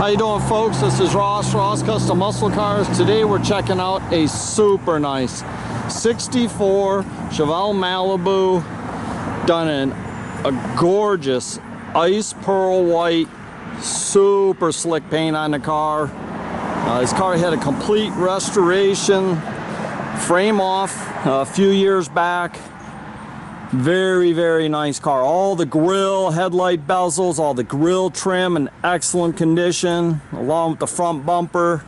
How you doing, folks? This is Ross Custom Muscle Cars. Today we're checking out a super nice 64 Chevelle Malibu, done in a gorgeous ice pearl white, super slick paint on the car. This car had a complete restoration, frame off a few years back. Very, very nice car. All the grille, headlight bezels, all the grille trim in excellent condition, along with the front bumper.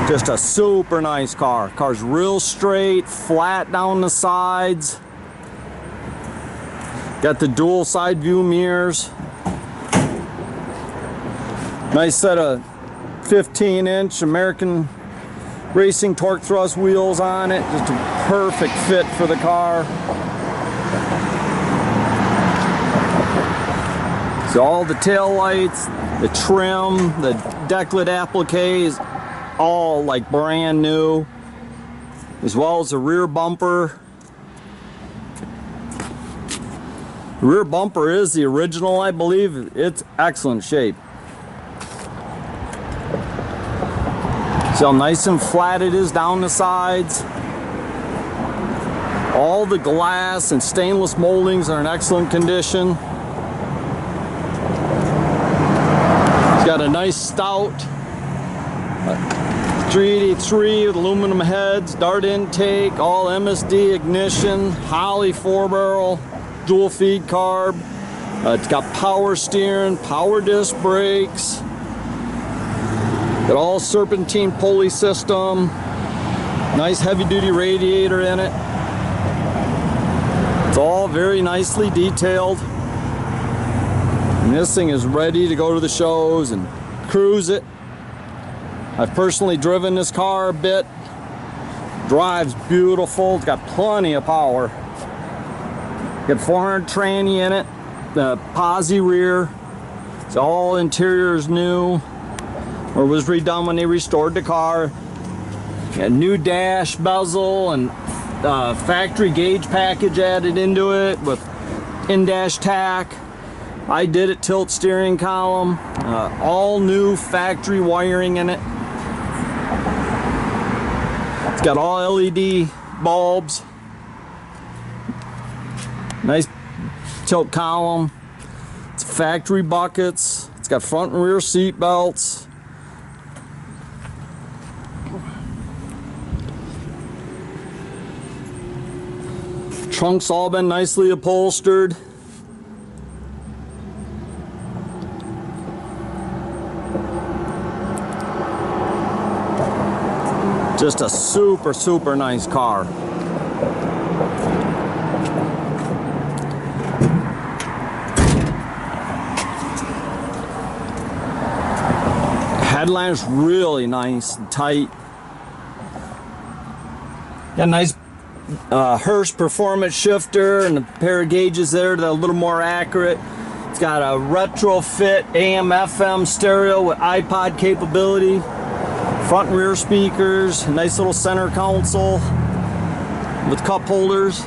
Just a super nice car. Car's real straight, flat down the sides. Got the dual side view mirrors. Nice set of 15-inch American racing torque thrust wheels on it. Just a perfect fit for the car. So all the tail lights, the trim, the decklet appliques, all like brand new, as well as the rear bumper. The rear bumper is the original, I believe. It's excellent shape. See how nice and flat it is down the sides. All the glass and stainless moldings are in excellent condition. It's got a nice stout 383 with aluminum heads, dart intake, all MSD ignition, Holley 4-barrel, dual feed carb. It's got power steering, power disc brakes. Got all serpentine pulley system. Nice heavy duty radiator in it. It's all very nicely detailed. And this thing is ready to go to the shows and cruise it. I've personally driven this car a bit. Drives beautiful. It's got plenty of power. Got 400 tranny in it. The posi rear. It's all interior is new, or was redone when they restored the car. Got new dash bezel and factory gauge package added into it with in-dash tach. IDIDIT tilt steering column. All new factory wiring in it. It's got all LED bulbs. Nice tilt column. It's factory buckets. It's got front and rear seat belts. Trunk's all been nicely upholstered. Just a super, super nice car. Headline's really nice and tight. Got a nice Hurst performance shifter and a pair of gauges there that are a little more accurate. It's got a retrofit AM/FM stereo with iPod capability, front and rear speakers, a nice little center console with cup holders.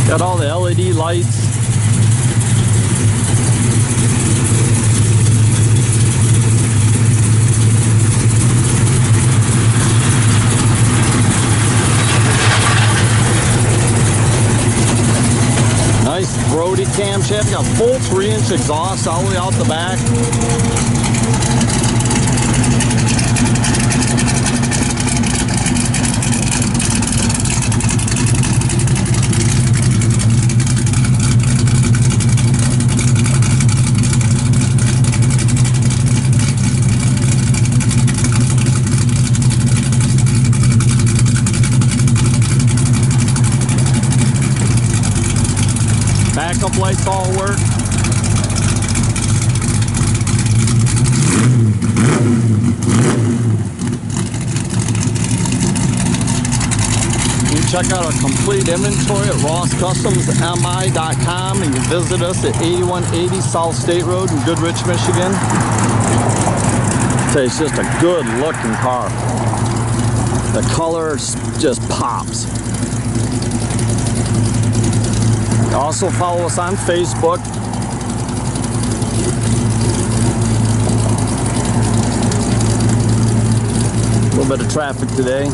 Got all the LED lights. Nice Brody camshaft. Got full 3-inch exhaust all the way out the back. Backup lights all work. check out our complete inventory at rosscustomsmi.com, and you can visit us at 8180 South State Road in Goodrich, Michigan. It's just a good looking car. The color just pops. Also follow us on Facebook. A little bit of traffic today.